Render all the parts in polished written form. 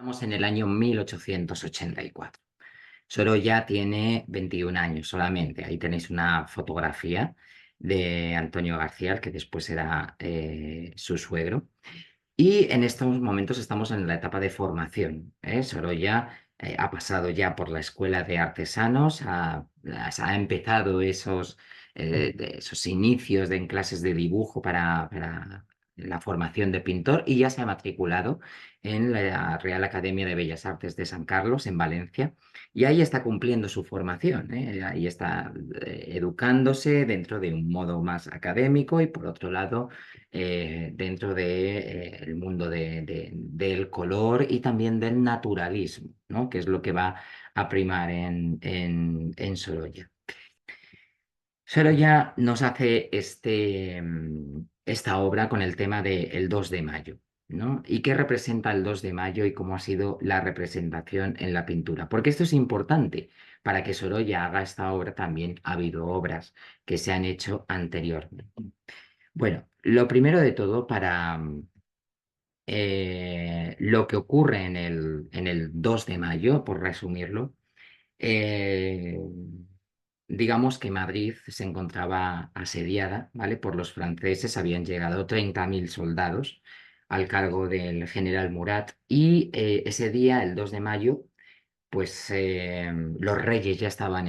Estamos en el año 1884. Sorolla tiene 21 años solamente. Ahí tenéis una fotografía de Antonio García, el que después era su suegro. Y en estos momentos estamos en la etapa de formación. Sorolla ha pasado ya por la Escuela de Artesanos, ha empezado esos inicios en clases de dibujo para la formación de pintor y ya se ha matriculado en la Real Academia de Bellas Artes de San Carlos, en Valencia, y ahí está cumpliendo su formación. Ahí está educándose dentro de un modo más académico y por otro lado dentro del mundo del color y también del naturalismo, ¿no? Que es lo que va a primar en Sorolla. Sorolla nos hace esta obra con el tema del 2 de mayo, ¿no? ¿Y qué representa el 2 de mayo y cómo ha sido la representación en la pintura? Porque esto es importante. Para que Sorolla haga esta obra también ha habido obras que se han hecho anteriormente. Bueno, lo primero de todo, para lo que ocurre en el 2 de mayo, por resumirlo, eh, digamos que Madrid se encontraba asediada, ¿vale? Por los franceses, habían llegado 30.000 soldados al cargo del general Murat y ese día, el 2 de mayo, pues los reyes ya estaban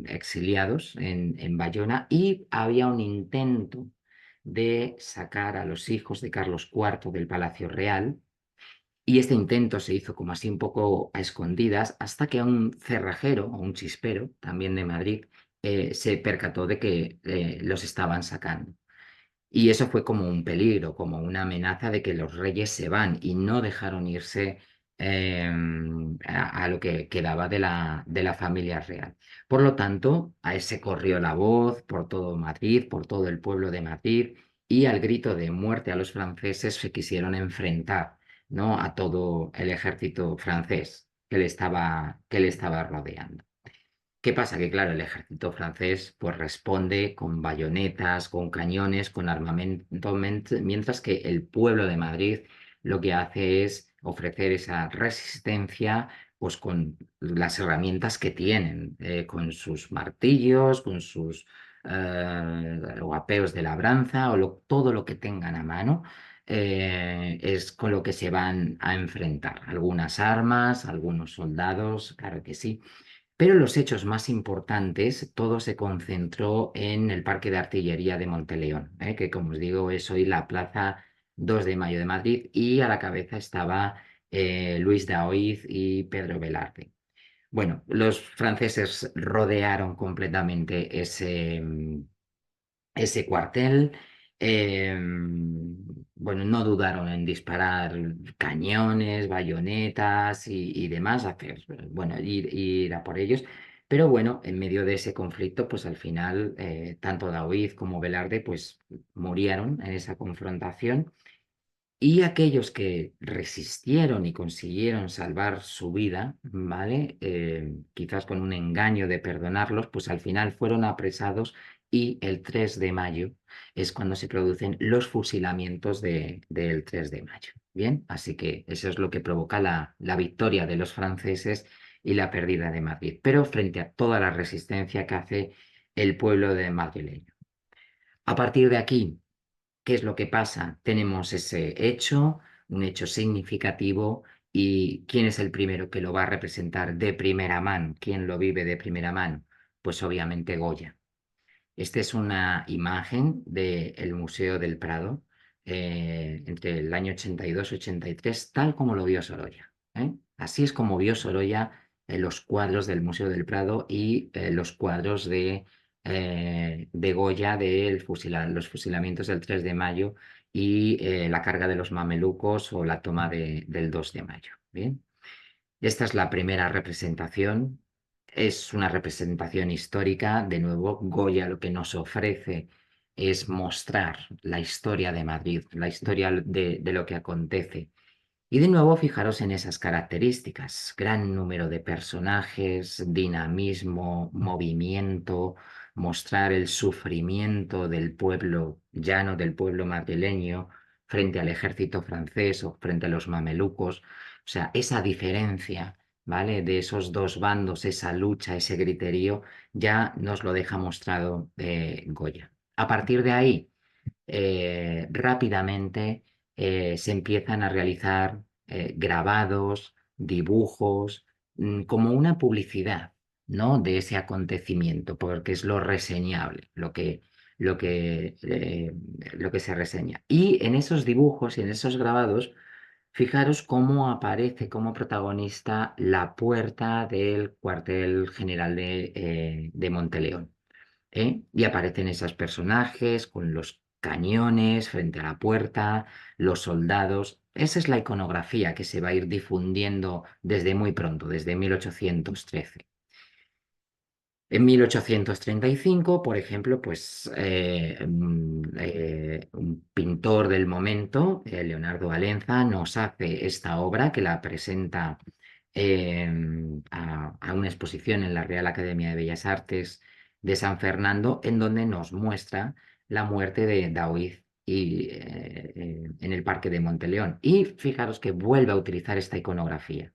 exiliados en Bayona y había un intento de sacar a los hijos de Carlos IV del Palacio Real. Y este intento se hizo como así un poco a escondidas hasta que un cerrajero o un chispero, también de Madrid, se percató de que los estaban sacando. Y eso fue como un peligro, como una amenaza de que los reyes se van y no dejaron irse a lo que quedaba de la familia real. Por lo tanto, a ese corrió la voz por todo Madrid, por todo el pueblo de Madrid, y al grito de muerte a los franceses se quisieron enfrentar, ¿no? A todo el ejército francés que le estaba rodeando. ¿Qué pasa? Que claro, el ejército francés pues responde con bayonetas, con cañones, con armamento, mientras que el pueblo de Madrid lo que hace es ofrecer esa resistencia pues con las herramientas que tienen, con sus martillos, con sus guapeos de labranza o todo lo que tengan a mano. Es con lo que se van a enfrentar. Algunas armas, algunos soldados, claro que sí. Pero los hechos más importantes, todo se concentró en el Parque de Artillería de Monteleón, que como os digo es hoy la Plaza 2 de Mayo de Madrid y a la cabeza estaba Luis Daoiz y Pedro Velarde. Bueno, los franceses rodearon completamente ese cuartel. Bueno, no dudaron en disparar cañones, bayonetas y demás, bueno, ir a por ellos. Pero bueno, en medio de ese conflicto, pues al final, tanto Daoiz como Velarde, pues murieron en esa confrontación. Y aquellos que resistieron y consiguieron salvar su vida, ¿vale? Quizás con un engaño de perdonarlos, pues al final fueron apresados y el 3 de mayo es cuando se producen los fusilamientos del 3 de mayo. Bien, así que eso es lo que provoca la victoria de los franceses y la pérdida de Madrid, pero frente a toda la resistencia que hace el pueblo de madrileño. A partir de aquí, ¿qué es lo que pasa? Tenemos ese hecho, un hecho significativo, y ¿quién es el primero que lo va a representar de primera mano? ¿Quién lo vive de primera mano? Pues obviamente Goya. Esta es una imagen del Museo del Prado entre el año 82 y 83, tal como lo vio Sorolla. Así es como vio Sorolla los cuadros del Museo del Prado y los cuadros de Goya los fusilamientos del 3 de mayo y la carga de los mamelucos o la toma del 2 de mayo. Bien. Esta es la primera representación. Es una representación histórica. De nuevo, Goya lo que nos ofrece es mostrar la historia de Madrid, la historia de lo que acontece. Y de nuevo, fijaros en esas características. Gran número de personajes, dinamismo, movimiento, mostrar el sufrimiento del pueblo llano, del pueblo madrileño, frente al ejército francés o frente a los mamelucos. sea, esa diferencia, ¿vale? De esos dos bandos, esa lucha, ese griterío, ya nos lo deja mostrado Goya. A partir de ahí, rápidamente se empiezan a realizar grabados, dibujos, como una publicidad, ¿no? De ese acontecimiento, porque es lo reseñable, lo que, eh, lo que se reseña. Y en esos dibujos y en esos grabados, fijaros cómo aparece como protagonista la puerta del cuartel general de Monteleón. Y aparecen esos personajes con los cañones frente a la puerta, los soldados. Esa es la iconografía que se va a ir difundiendo desde muy pronto, desde 1813. En 1835, por ejemplo, pues un pintor del momento, Leonardo Valenza, nos hace esta obra que la presenta a una exposición en la Real Academia de Bellas Artes de San Fernando, en donde nos muestra la muerte de Daoíz en el Parque de Monteleón. Y fijaros que vuelve a utilizar esta iconografía.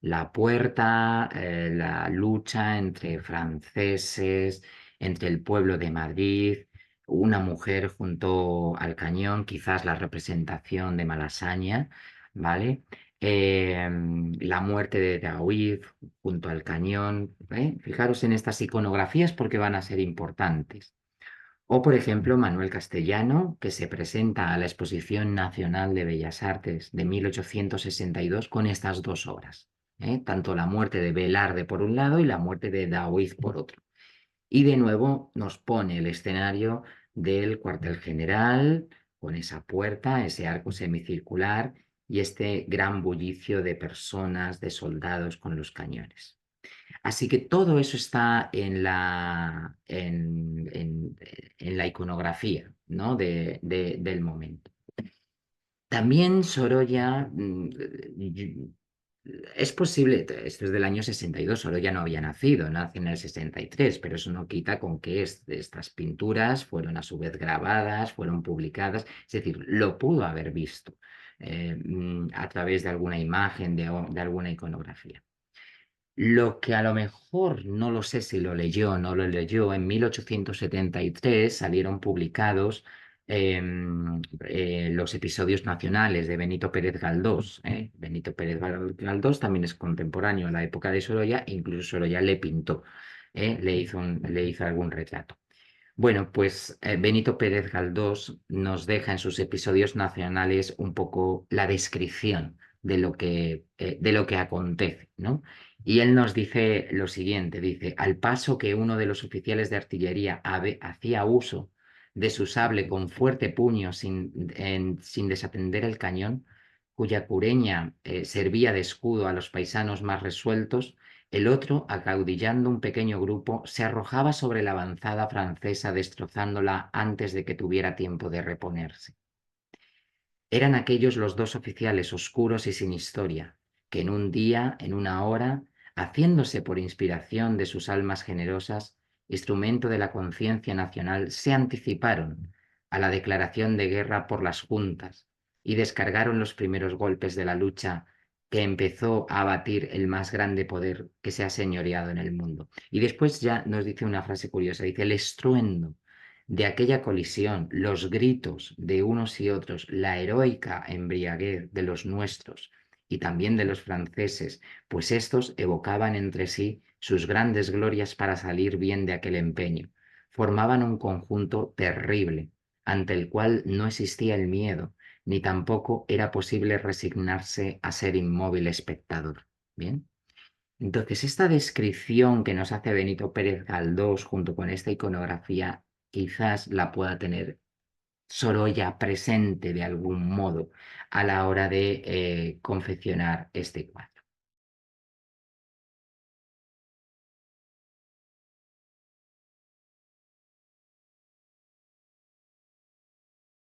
La puerta, la lucha entre franceses, entre el pueblo de Madrid, una mujer junto al cañón, quizás la representación de Malasaña, ¿vale? La muerte de Daoíz junto al cañón, ¿eh? Fijaros en estas iconografías porque van a ser importantes. O, por ejemplo, Manuel Castellano, que se presenta a la Exposición Nacional de Bellas Artes de 1862 con estas dos obras, tanto la muerte de Velarde por un lado y la muerte de Daoíz por otro. Y de nuevo nos pone el escenario del cuartel general, con esa puerta, ese arco semicircular y este gran bullicio de personas, de soldados con los cañones. Así que todo eso está en la iconografía, ¿no? Del momento. También Sorolla, es posible, esto es del año 62, Sorolla no había nacido, nace en el 63, pero eso no quita con que estas pinturas fueron a su vez grabadas, fueron publicadas, es decir, lo pudo haber visto a través de alguna imagen, de alguna iconografía. Lo que a lo mejor no lo sé si lo leyó o no lo leyó, en 1873 salieron publicados los episodios nacionales de Benito Pérez Galdós. Benito Pérez Galdós también es contemporáneo a la época de Sorolla, e incluso Sorolla le pintó, le hizo algún retrato. Bueno, pues Benito Pérez Galdós nos deja en sus episodios nacionales un poco la descripción de lo que acontece, ¿no? Y él nos dice lo siguiente, dice, al paso que uno de los oficiales de artillería hacía uso de su sable con fuerte puño sin desatender el cañón, cuya cureña servía de escudo a los paisanos más resueltos, el otro, acaudillando un pequeño grupo, se arrojaba sobre la avanzada francesa, destrozándola antes de que tuviera tiempo de reponerse. Eran aquellos los dos oficiales oscuros y sin historia, que en un día, en una hora, haciéndose por inspiración de sus almas generosas, instrumento de la conciencia nacional, se anticiparon a la declaración de guerra por las juntas y descargaron los primeros golpes de la lucha que empezó a abatir el más grande poder que se ha señoreado en el mundo. Y después ya nos dice una frase curiosa, dice, el estruendo de aquella colisión, los gritos de unos y otros, la heroica embriaguez de los nuestros y también de los franceses, pues éstos evocaban entre sí sus grandes glorias para salir bien de aquel empeño. Formaban un conjunto terrible, ante el cual no existía el miedo, ni tampoco era posible resignarse a ser inmóvil espectador. Bien. Entonces, esta descripción que nos hace Benito Pérez Galdós junto con esta iconografía, quizás la pueda tener Sorolla presente de algún modo a la hora de confeccionar este cuadro.